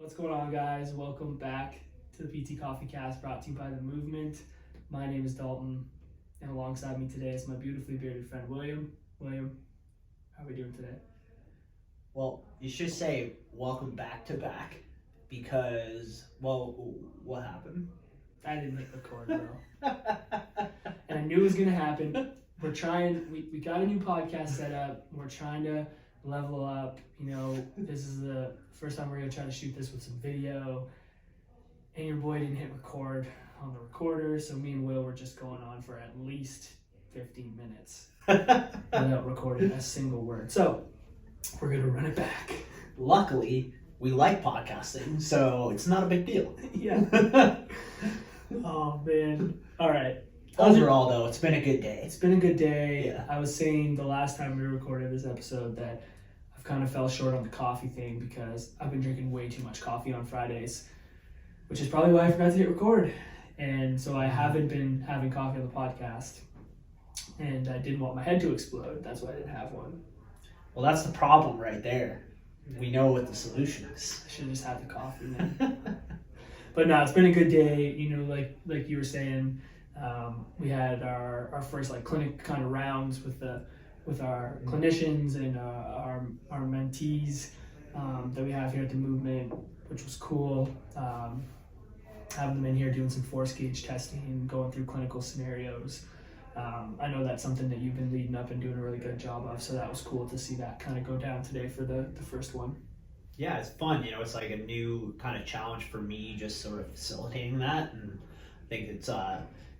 What's going on, guys? Welcome back to the PT Coffee Cast, brought to you by The Movement. My name is Dalton, and alongside me today is my beautifully bearded friend, William. William, how are we doing today? Well, you should say welcome back to back because, what happened? I didn't hit record, bro. And I knew it was going to happen. We're trying, we got a new podcast set up. We're trying to level up. This is the first time we're going to try to shoot this with some video. And your boy didn't hit record on the recorder, so me and Will were just going on for at least 15 minutes without recording a single word. So we're going to run it back. Luckily, we like podcasting, so it's not a big deal. Yeah. Oh, man. All right. Overall, though, it's been a good day. It's been a good day. Yeah. I was saying the last time we recorded this episode that I've kind of fell short on the coffee thing because I've been drinking way too much coffee on Fridays, which is probably why I forgot to hit record. And so I haven't been having coffee on the podcast. And I didn't want my head to explode. That's why I didn't have one. Well, that's the problem right there. We know what the solution is. I should have just had the coffee, man. But no, it's been a good day. Like you were saying, we had our first clinic kind of rounds with our clinicians and our mentees that we have here at the Movement, which was cool. Having them in here doing some force gauge testing, going through clinical scenarios. I know that's something that you've been leading up and doing a really good job of, so that was cool to see that kind of go down today for the first one. Yeah, it's fun. It's like a new kind of challenge for me, just sort of facilitating that, and I think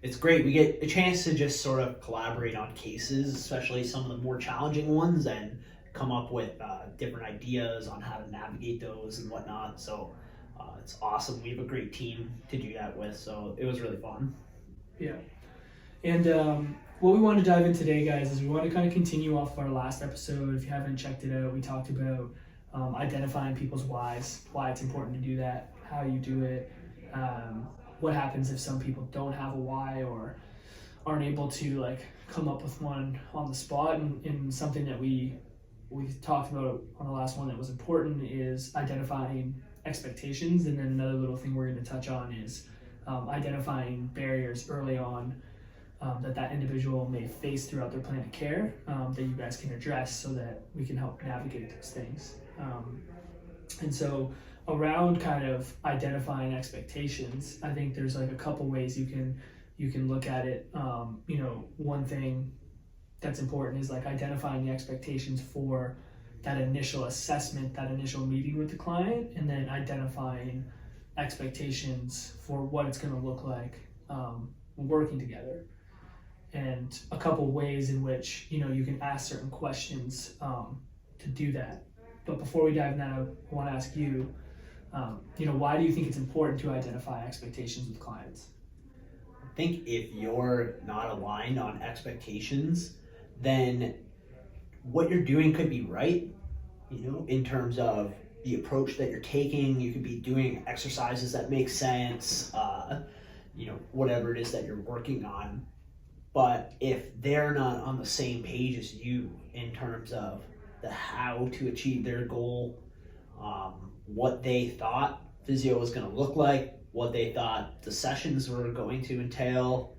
it's great. We get a chance to just sort of collaborate on cases, especially some of the more challenging ones, and come up with different ideas on how to navigate those and whatnot. So it's awesome. We have a great team to do that with, so it was really fun. Yeah. And what we want to dive in today, guys, is we want to kind of continue off of our last episode. If you haven't checked it out, we talked about identifying people's whys, why it's important to do that, how you do it, what happens if some people don't have a why or aren't able to come up with one on the spot. And something that we talked about on the last one that was important is identifying expectations. And then another little thing we're going to touch on is identifying barriers early on that individual may face throughout their plan of care that you guys can address so that we can help navigate those things. And so around kind of identifying expectations, I think there's a couple ways you can look at it. One thing that's important is identifying the expectations for that initial assessment, that initial meeting with the client, and then identifying expectations for what it's going to look like working together. And a couple ways in which you can ask certain questions to do that. But before we dive in that, I want to ask you, why do you think it's important to identify expectations with clients? I think if you're not aligned on expectations, then what you're doing could be right, in terms of the approach that you're taking. You could be doing exercises that make sense, whatever it is that you're working on. But if they're not on the same page as you in terms of the how to achieve their goal, what they thought physio was going to look like, what they thought the sessions were going to entail,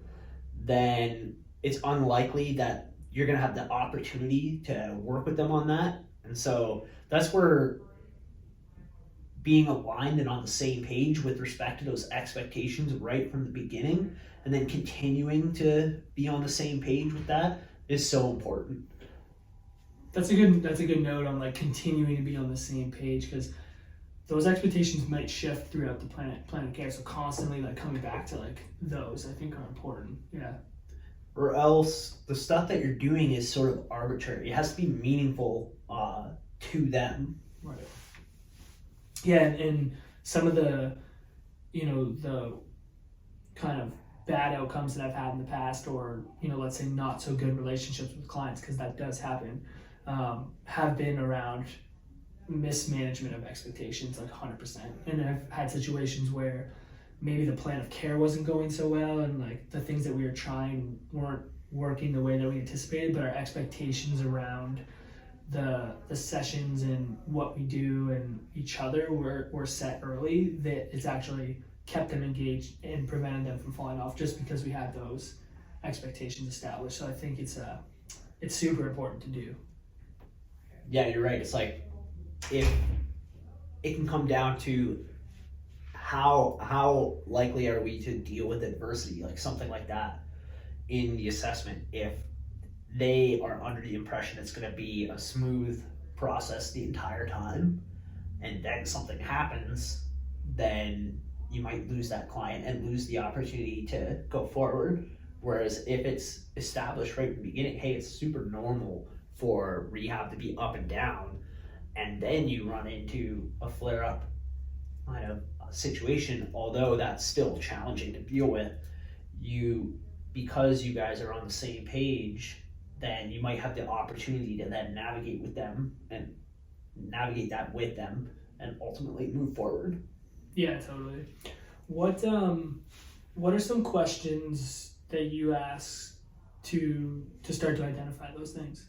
then it's unlikely that you're going to have the opportunity to work with them on that. And so that's where being aligned and on the same page with respect to those expectations right from the beginning, and then continuing to be on the same page with that is so important. That's a good note on continuing to be on the same page, because those expectations might shift throughout the plan of care. So constantly coming back to those, I think, are important. Yeah. Or else the stuff that you're doing is sort of arbitrary. It has to be meaningful to them. Right. Yeah, and some of the the kind of bad outcomes that I've had in the past, or let's say not so good relationships with clients, because that does happen, have been around mismanagement of expectations, 100%. And I've had situations where maybe the plan of care wasn't going so well, and the things that we were trying weren't working the way that we anticipated, but our expectations around the sessions and what we do and each other were set early, that it's actually kept them engaged and prevented them from falling off just because we had those expectations established. So I think it's super important to do. Yeah, you're right. It's like, if it can come down to how likely are we to deal with adversity, like something like that in the assessment. If they are under the impression it's going to be a smooth process the entire time, and then something happens, then you might lose that client and lose the opportunity to go forward. Whereas if it's established right from the beginning, hey, it's super normal for rehab to be up and down, and then you run into a flare-up kind of situation, although that's still challenging to deal with, because you guys are on the same page, then you might have the opportunity to then navigate with them and navigate that with them and ultimately move forward. Yeah, totally. What are some questions that you ask to start to identify those things?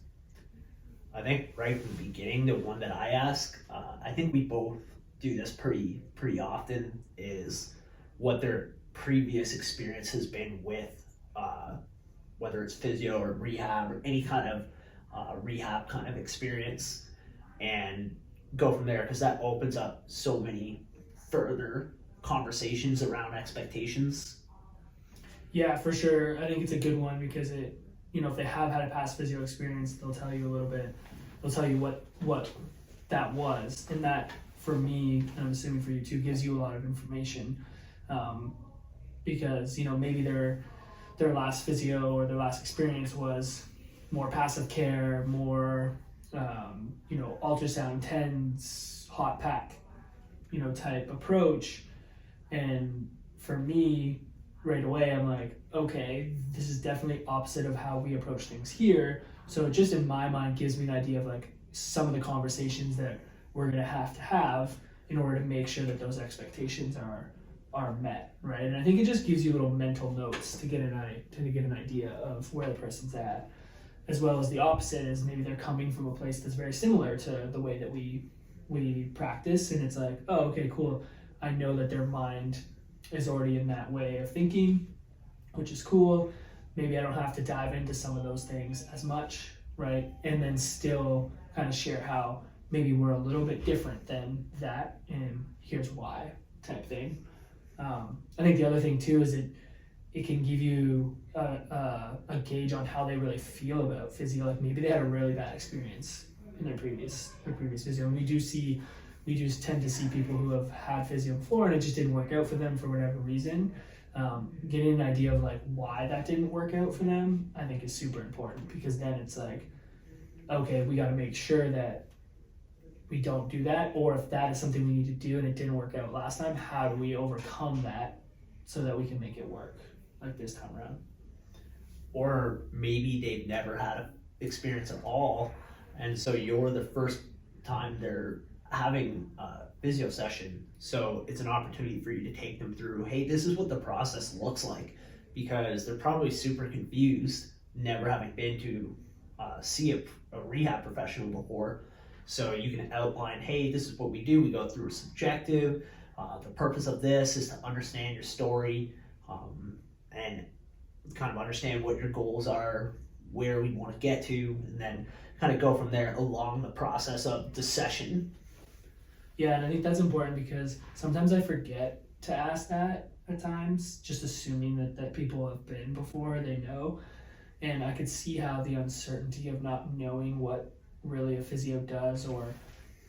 I think right from the beginning, the one that I ask, I think we both do this pretty often, is what their previous experience has been with whether it's physio or rehab or any kind of rehab kind of experience, and go from there, because that opens up so many further conversations around expectations. Yeah, for sure. I think it's a good one because it, if they have had a past physio experience, they'll tell you a little bit. They'll tell you what that was, and that for me, and I'm assuming for you too, gives you a lot of information, because maybe their last physio or their last experience was more passive care, more ultrasound TENS, hot pack, type approach, and for me, right away, I'm like, okay, this is definitely opposite of how we approach things here. So it just in my mind gives me an idea of like some of the conversations that we're gonna have in order to make sure that those expectations are met, right? And I think it just gives you little mental notes to get an idea of where the person's at, as well as the opposite is maybe they're coming from a place that's very similar to the way that we practice, and it's like, oh, okay, cool. I know that their mind is already in that way of thinking, which is cool. Maybe I don't have to dive into some of those things as much, right? And then still kind of share how maybe we're a little bit different than that, and here's why, type thing. I think the other thing too is it can give you a gauge on how they really feel about physio. Like maybe they had a really bad experience in their previous physio, and we do tend to see people who have had physio before and it just didn't work out for them for whatever reason. Getting an idea of like why that didn't work out for them, I think is super important, because then it's like, okay, we got to make sure that we don't do that, or if that is something we need to do and it didn't work out last time, how do we overcome that so that we can make it work like this time around? Or maybe they've never had an experience at all, and so you're the first time they're having a physio session, so it's an opportunity for you to take them through, hey, this is what the process looks like, because they're probably super confused, never having been to see a rehab professional before. So you can outline, hey, this is what we do. We go through a subjective. The purpose of this is to understand your story, and kind of understand what your goals are, where we want to get to, and then kind of go from there along the process of the session. Yeah, and I think that's important because sometimes I forget to ask that at times, just assuming that people have been before, they know. And I could see how the uncertainty of not knowing what really a physio does or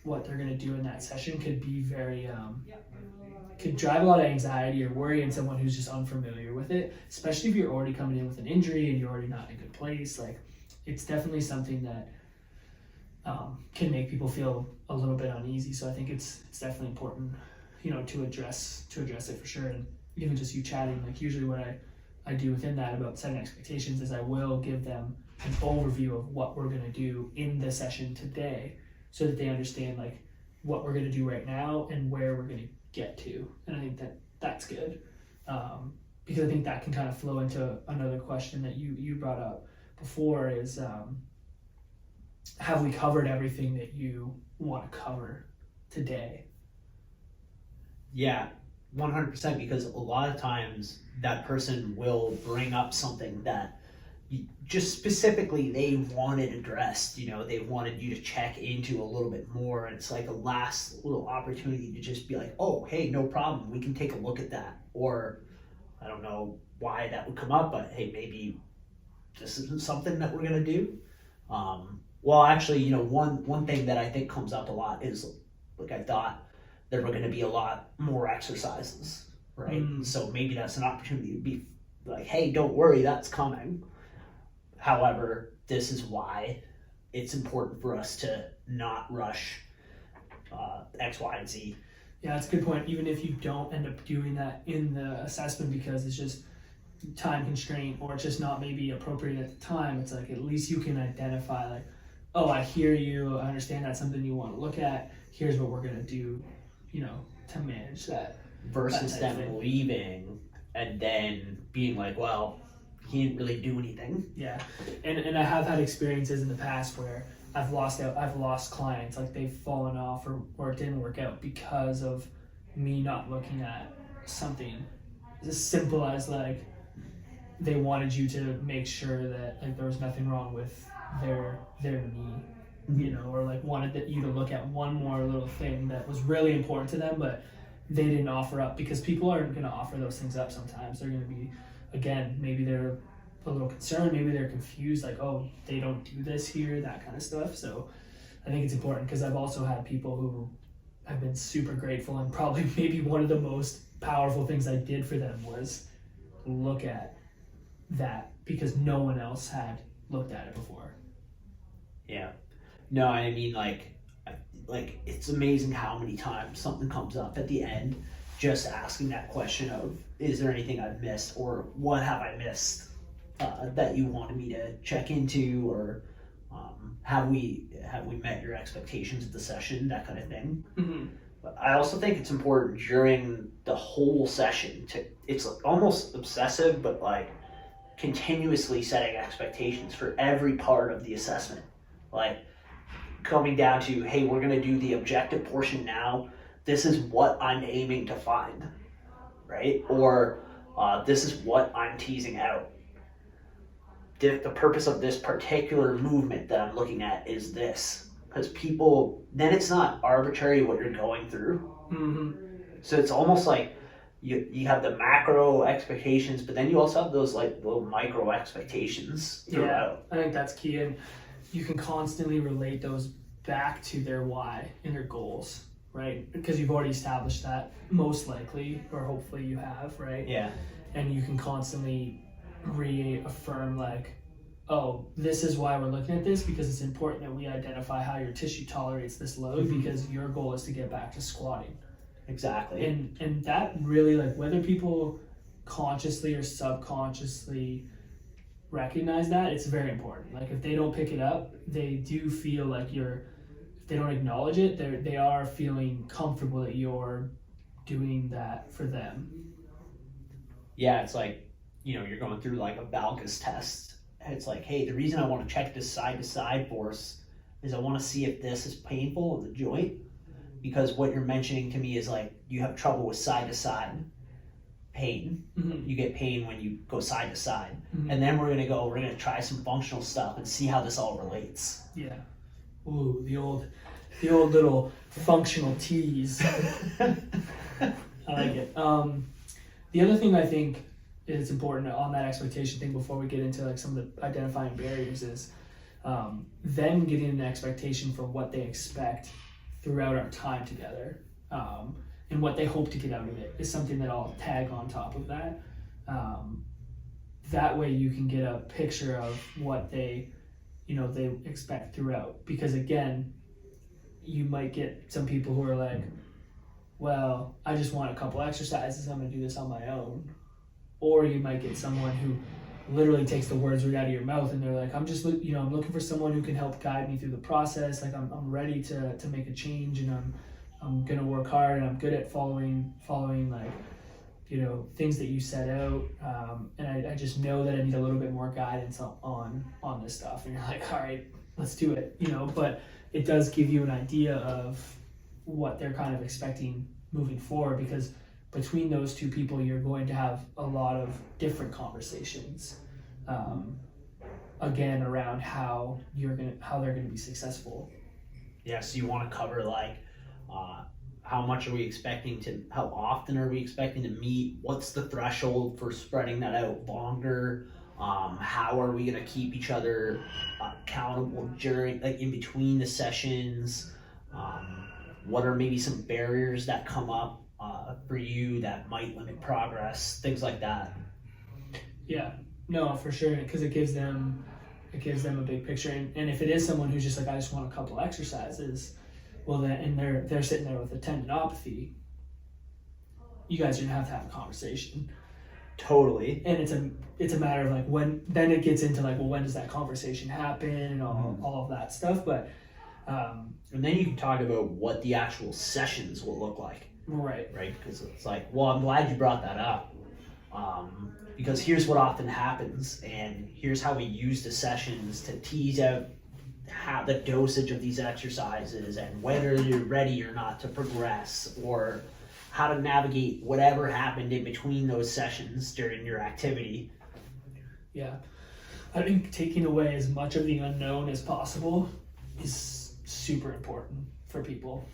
what they're going to do in that session could be very could drive a lot of anxiety or worry in someone who's just unfamiliar with it, especially if you're already coming in with an injury and you're already not in a good place. Like, it's definitely something that can make people feel a little bit uneasy. So I think it's definitely important, to address it for sure. And even just you chatting, like usually what I do within that about setting expectations is I will give them an overview of what we're going to do in the session today, so that they understand like what we're going to do right now and where we're going to get to. And I think that's good, because I think that can kind of flow into another question that you brought up before, is have we covered everything that you want to cover today? Yeah, 100%, because a lot of times that person will bring up something that just specifically they wanted addressed. They wanted you to check into a little bit more, and it's like a last little opportunity to just be like, oh, hey, no problem, we can take a look at that. Or I don't know why that would come up, but hey, maybe this isn't something that we're gonna do. Well, actually, one thing that I think comes up a lot is, like, I thought there were going to be a lot more exercises, right? So maybe that's an opportunity to be like, hey, don't worry, that's coming. However, this is why it's important for us to not rush X, Y, and Z. Yeah, that's a good point. Even if you don't end up doing that in the assessment because it's just time constraint or it's just not maybe appropriate at the time, it's like at least you can identify, like, oh, I hear you, I understand that's something you want to look at, here's what we're going to do, to manage that. Versus them leaving and then being like, well, he didn't really do anything. Yeah, and I have had experiences in the past where I've lost clients, like they've fallen off or it didn't work out because of me not looking at something as simple as, like, they wanted you to make sure that, like, there was nothing wrong with their knee, or like wanted you to look at one more little thing that was really important to them, but they didn't offer up, because people aren't going to offer those things up sometimes. They're going to be, again, maybe they're a little concerned, maybe they're confused, like, oh, they don't do this here, that kind of stuff. So I think it's important, because I've also had people who have been super grateful, and probably maybe one of the most powerful things I did for them was look at that, because no one else had looked at it before. Yeah. No, I mean, like it's amazing how many times something comes up at the end, just asking that question of, is there anything I've missed, or what have I missed that you wanted me to check into, or have we met your expectations of the session, that kind of thing. Mm-hmm. But I also think it's important during the whole session it's almost obsessive, but like continuously setting expectations for every part of the assessment. Like coming down to, hey, we're going to do the objective portion now. This is what I'm aiming to find, right? Or this is what I'm teasing out. The purpose of this particular movement that I'm looking at is this. Because then it's not arbitrary what you're going through. Mm-hmm. So it's almost like you have the macro expectations, but then you also have those like little micro expectations throughout. Yeah, I think that's key, and you can constantly relate those back to their why and their goals, right? Because you've already established that, most likely, or hopefully you have, right? Yeah. And you can constantly reaffirm, like, oh, this is why we're looking at this, because it's important that we identify how your tissue tolerates this load, because your goal is to get back to squatting. Exactly. And that really, like, whether people consciously or subconsciously recognize that, it's very important. Like, if they don't pick it up, they do feel like if they don't acknowledge it, they are feeling comfortable that you're doing that for them. Yeah, it's like, you're going through like a valgus test. It's like, hey, the reason I want to check this side to side force is I want to see if this is painful in the joint. Because what you're mentioning to me is like, you have trouble with side to side pain. Mm-hmm. You get pain when you go side to side. Mm-hmm. And then we're going to try some functional stuff and see how this all relates. Yeah. Ooh, the old little functional tease. I like it. The other thing I think is important on that expectation thing, before we get into like some of the identifying barriers, is them getting an expectation for what they expect throughout our time together, and what they hope to get out of it is something that I'll tag on top of that. That way you can get a picture of what they expect throughout. Because again, you might get some people who are like, well, I just want a couple exercises, I'm gonna do this on my own. Or you might get someone who literally takes the words right out of your mouth, and they're like, I'm just, I'm looking for someone who can help guide me through the process. Like I'm ready to make a change, and I'm gonna work hard, and I'm good at following like, things that you set out. And I just know that I need a little bit more guidance on this stuff. And you're like, all right, let's do it, you know, but it does give you an idea of what they're kind of expecting moving forward, because between those two people, you're going to have a lot of different conversations, again, around how they're gonna be successful. Yeah, so you want to cover like how much are we expecting how often are we expecting to meet? What's the threshold for spreading that out longer? How are we going to keep each other accountable during, like in between the sessions? What are maybe some barriers that come up for you that might limit progress? Things like that. Yeah, no, for sure, because it gives them a big picture, and if it is someone who's just like, I just want a couple exercises, well then, and they're sitting there with a tendinopathy, you guys are gonna have to have a conversation. Totally. And it's a matter of like when, then it gets into like, well, when does that conversation happen and all of that stuff, but and then you can talk about what the actual sessions will look like. right, Because it's like, well, I'm glad you brought that up. Because here's what often happens, and here's how we use the sessions to tease out how the dosage of these exercises and whether you're ready or not to progress, or how to navigate whatever happened in between those sessions during your activity. yeah. I think taking away as much of the unknown as possible is super important for people,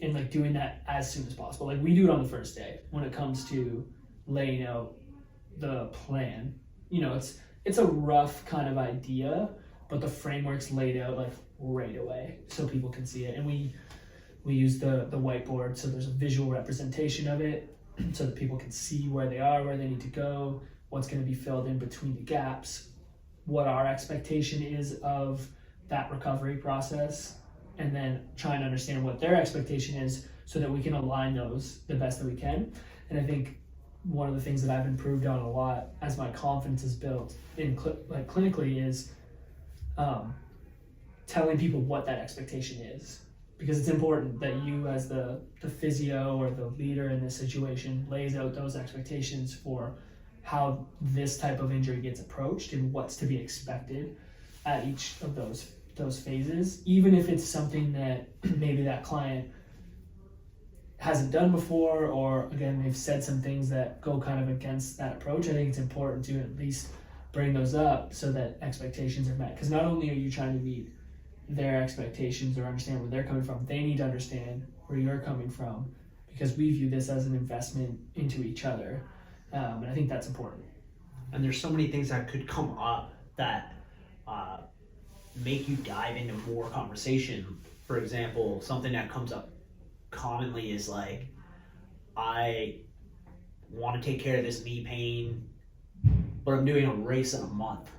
and like doing that as soon as possible. Like we do it on the first day when it comes to laying out the plan. You know, it's a rough kind of idea, but the framework's laid out like right away so people can see it. And we use the whiteboard, so there's a visual representation of it so that people can see where they are, where they need to go, what's going to be filled in between the gaps, what our expectation is of that recovery process, and then try and understand what their expectation is so that we can align those the best that we can. And I think one of the things that I've improved on a lot as my confidence is built in clinically is telling people what that expectation is, because it's important that you as the physio or the leader in this situation lays out those expectations for how this type of injury gets approached and what's to be expected at each of those phases, even if it's something that maybe that client hasn't done before, or again, they've said some things that go kind of against that approach. I think it's important to at least bring those up so that expectations are met, because not only are you trying to meet their expectations or understand where they're coming from, they need to understand where you're coming from, because we view this as an investment into each other, and I think that's important. And there's so many things that could come up that make you dive into more conversation. For example, something that comes up commonly is like, I want to take care of this knee pain, but I'm doing a race in a month.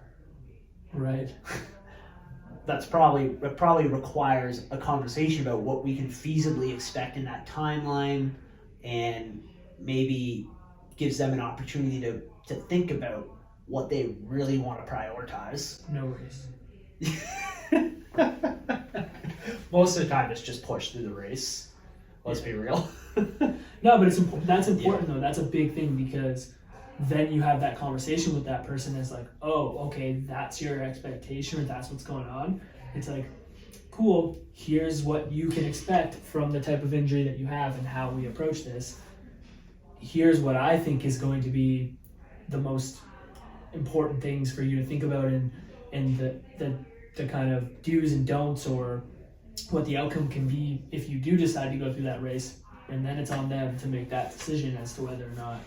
Right. That probably requires a conversation about what we can feasibly expect in that timeline, and maybe gives them an opportunity to think about what they really want to prioritize. No worries. Most of the time it's just push through the race. Let's be real. No, but that's important though. That's a big thing, because then you have that conversation with that person. It's like, oh, okay, that's your expectation, or that's what's going on. It's like, cool, here's what you can expect from the type of injury that you have and how we approach this. Here's what I think is going to be the most important things for you to think about, and the kind of do's and don'ts, or what the outcome can be if you do decide to go through that race. And then it's on them to make that decision as to whether or not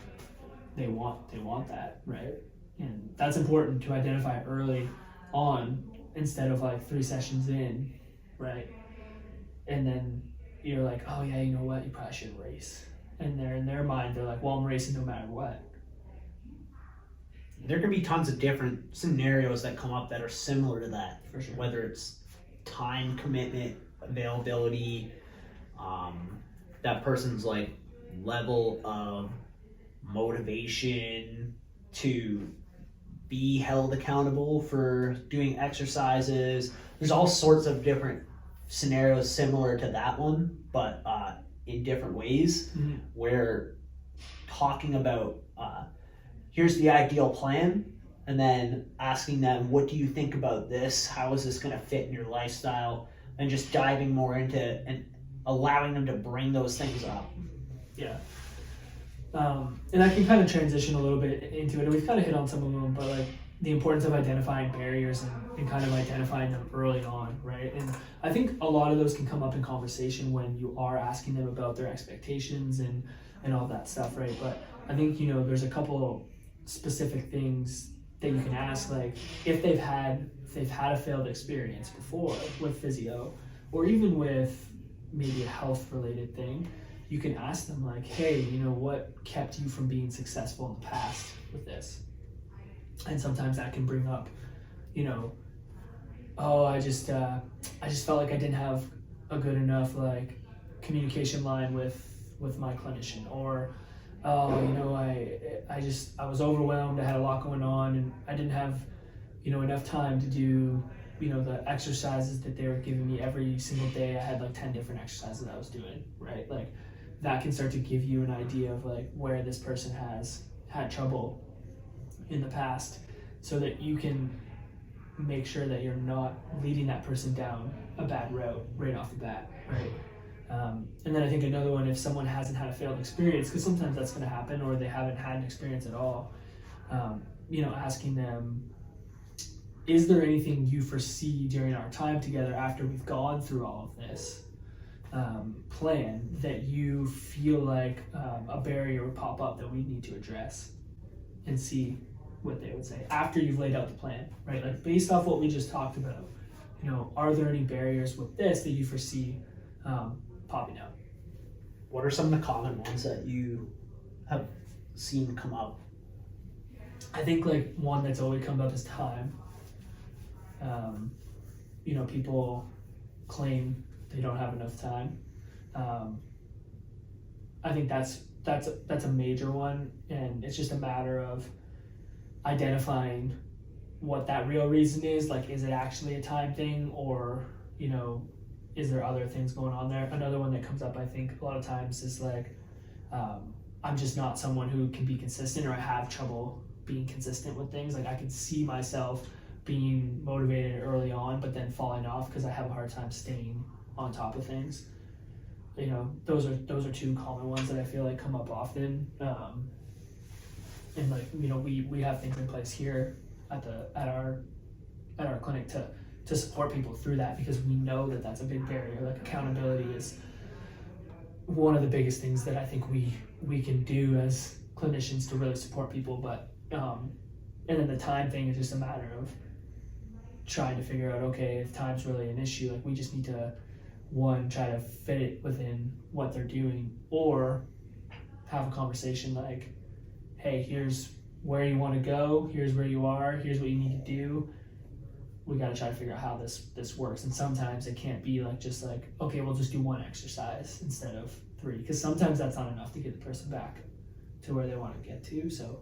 they want that, right? And that's important to identify early on, instead of like 3 sessions in, right? And then you're like, oh yeah, you know what, you probably should race. And they're in their mind, they're like, well, I'm racing no matter what. There can be tons of different scenarios that come up that are similar to that. For sure. Whether it's time commitment, availability, that person's like level of motivation to be held accountable for doing exercises. There's all sorts of different scenarios similar to that one, but in different ways, where talking about here's the ideal plan and then asking them, what do you think about this? How is this going to fit in your lifestyle? And just diving more into and allowing them to bring those things up. Yeah. And I can kind of transition a little bit into it, and we've kind of hit on some of them, but like the importance of identifying barriers and kind of identifying them early on, right? And I think a lot of those can come up in conversation when you are asking them about their expectations and all that stuff, right? But I think, you know, there's a couple specific things that you can ask, like if they've had a failed experience before with physio, or even with maybe a health related thing, you can ask them like, hey, you know, what kept you from being successful in the past with this? And sometimes that can bring up, you know, oh, I just felt like I didn't have a good enough like communication line with my clinician, or oh, you know, I was overwhelmed, I had a lot going on, and I didn't have, you know, enough time to do, you know, the exercises that they were giving me every single day. I had like 10 different exercises I was doing, right? Like that can start to give you an idea of like where this person has had trouble in the past, so that you can make sure that you're not leading that person down a bad route right off the bat, right? And then I think another one, if someone hasn't had a failed experience, because sometimes that's going to happen, or they haven't had an experience at all, you know, asking them, is there anything you foresee during our time together after we've gone through all of this plan that you feel like a barrier would pop up that we need to address, and see what they would say after you've laid out the plan, right? Like based off what we just talked about, you know, are there any barriers with this that you foresee popping up? What are some of the common ones that you have seen come up? I think like one that's always come up is time. You know, people claim they don't have enough time. I think that's a major one, and it's just a matter of identifying what that real reason is. Like, is it actually a time thing, or, you know, is there other things going on there? Another one that comes up, I think, a lot of times is like, I'm just not someone who can be consistent, or I have trouble being consistent with things. Like I can see myself being motivated early on, but then falling off because I have a hard time staying on top of things. You know, those are two common ones that I feel like come up often. And like, you know, we have things in place here at our clinic to support people through that, because we know that that's a big barrier. Like accountability is one of the biggest things that I think we can do as clinicians to really support people. But and then the time thing is just a matter of trying to figure out, okay, if time's really an issue, like we just need to, one, try to fit it within what they're doing, or have a conversation like, hey, here's where you want to go, here's where you are, here's what you need to do. We got to try to figure out how this works. And sometimes it can't be like just like, okay, we'll just do one exercise instead of 3, because sometimes that's not enough to get the person back to where they want to get to. So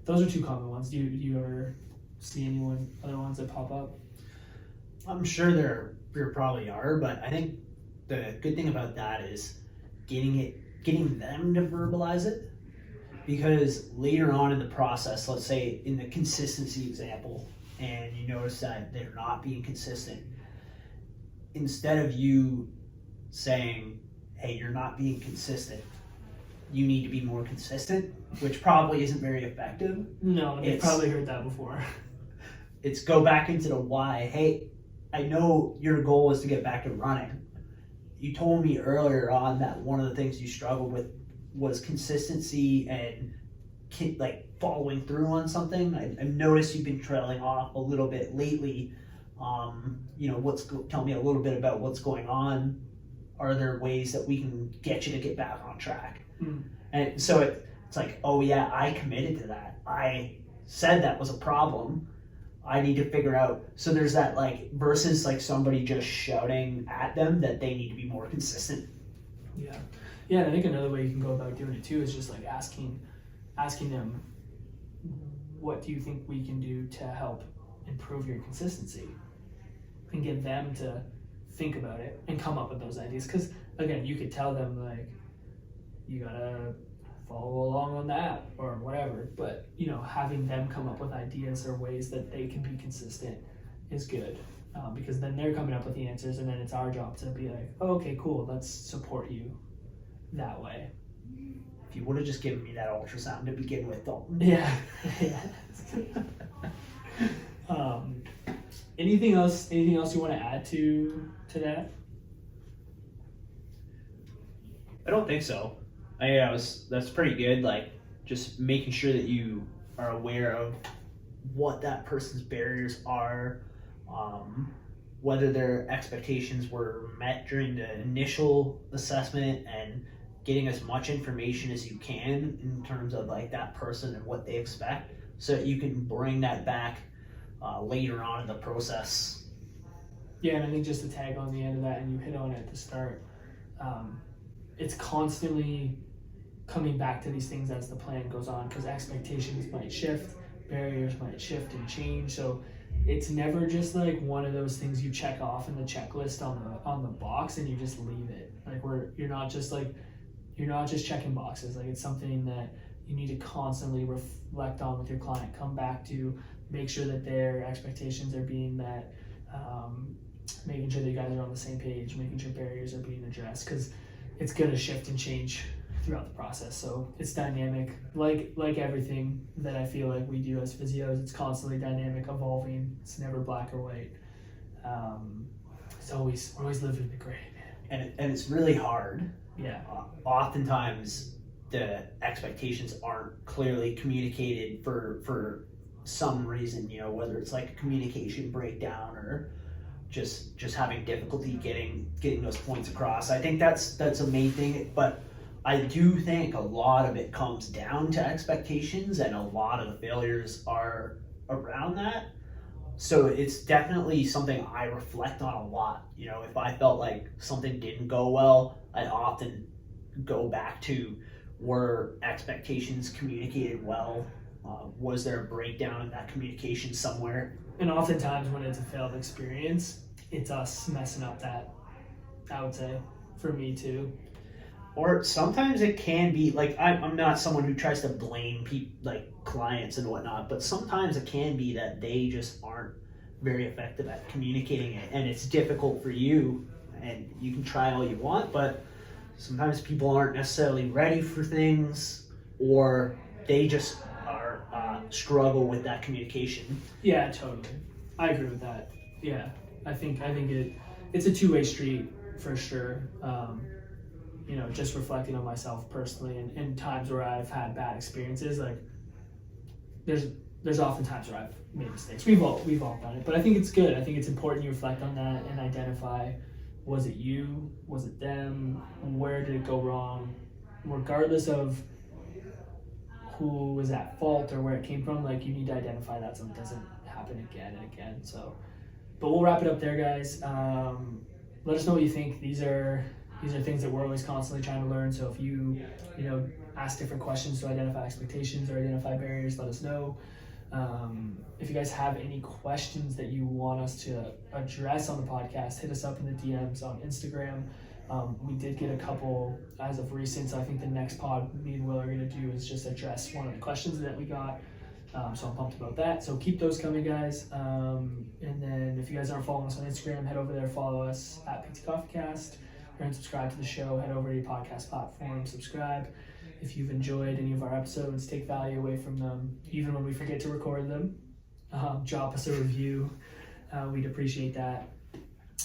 those are two common ones. Do you ever see other ones that pop up? I'm sure there probably are, but I think the good thing about that is getting them to verbalize it, because later on in the process, let's say in the consistency example, and you notice that they're not being consistent, instead of you saying, hey, you're not being consistent, you need to be more consistent, which probably isn't very effective. No, they've probably heard that before. It's go back into the why. Hey, I know your goal is to get back to running. You told me earlier on that one of the things you struggled with was consistency and like following through on something. I've noticed you've been trailing off a little bit lately. You know, tell me a little bit about what's going on. Are there ways that we can get you to get back on track? And so it's like, oh yeah, I committed to that. I said that was a problem. I need to figure out. So there's that, like, versus like somebody just shouting at them that they need to be more consistent. Yeah. And I think another way you can go about doing it too is just like asking them, what do you think we can do to help improve your consistency, and get them to think about it and come up with those ideas. Because again, you could tell them like, you gotta follow along on that or whatever, but you know, having them come up with ideas or ways that they can be consistent is good. Because then they're coming up with the answers, and then it's our job to be like, oh, okay, cool, let's support you that way. If you would have just given me that ultrasound to begin with, though. Yeah. Anything else you want to add to that? I don't think so. That's pretty good. Like, just making sure that you are aware of what that person's barriers are, whether their expectations were met during the initial assessment, and getting as much information as you can in terms of like that person and what they expect, so that you can bring that back later on in the process. Yeah, and I think just to tag on the end of that, and you hit on it at the start, it's constantly coming back to these things as the plan goes on, because expectations might shift, barriers might shift and change. So it's never just like one of those things you check off in the checklist on the box and you just leave it. Like you're not just checking boxes. Like, it's something that you need to constantly reflect on with your client, come back to, make sure that their expectations are being met, making sure that you guys are on the same page, making sure barriers are being addressed, because it's going to shift and change throughout the process. So it's dynamic, like everything that I feel like we do as physios. It's constantly dynamic, evolving. It's never black or white. We're always living in the gray, man. And it's really hard. Yeah. Oftentimes the expectations aren't clearly communicated for some reason, you know, whether it's like a communication breakdown or just having difficulty getting those points across. I think that's a main thing, but I do think a lot of it comes down to expectations, and a lot of the failures are around that. So it's definitely something I reflect on a lot. You know, if I felt like something didn't go well, I often go back to, were expectations communicated well? Was there a breakdown in that communication somewhere? And oftentimes when it's a failed experience, it's us messing up that, I would say, for me too. Or sometimes it can be, like, I'm not someone who tries to blame like clients and whatnot, but sometimes it can be that they just aren't very effective at communicating it, and it's difficult for you, and you can try all you want, but sometimes people aren't necessarily ready for things, or they just are struggle with that communication. Yeah, totally. I agree with that. Yeah, I think it's a two-way street for sure. You know, just reflecting on myself personally, and times where I've had bad experiences, like there's often times where I've made mistakes. We've all done it, but I think it's good. I think it's important you reflect on that and identify, was it you? Was it them? Where did it go wrong? Regardless of who was at fault or where it came from, like, you need to identify that so it doesn't happen again and again. So, but we'll wrap it up there, guys. Let us know what you think. These are things that we're always constantly trying to learn. So if you ask different questions to identify expectations or identify barriers, let us know. If you guys have any questions that you want us to address on the podcast, hit us up in the DMs on Instagram. We did get a couple as of recent, so I think the next pod me and Will are going to do is just address one of the questions that we got. So I'm pumped about that. So keep those coming, guys. And then if you guys aren't following us on Instagram, head over there, follow us at PT Coffee Cast, and subscribe to the show. Head over to your podcast platform, subscribe. If you've enjoyed any of our episodes, take value away from them, even when we forget to record them, drop us a review. We'd appreciate that.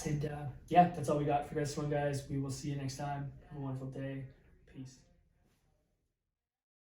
And yeah, that's all we got for this one, guys. We will see you next time. Have a wonderful day. Peace.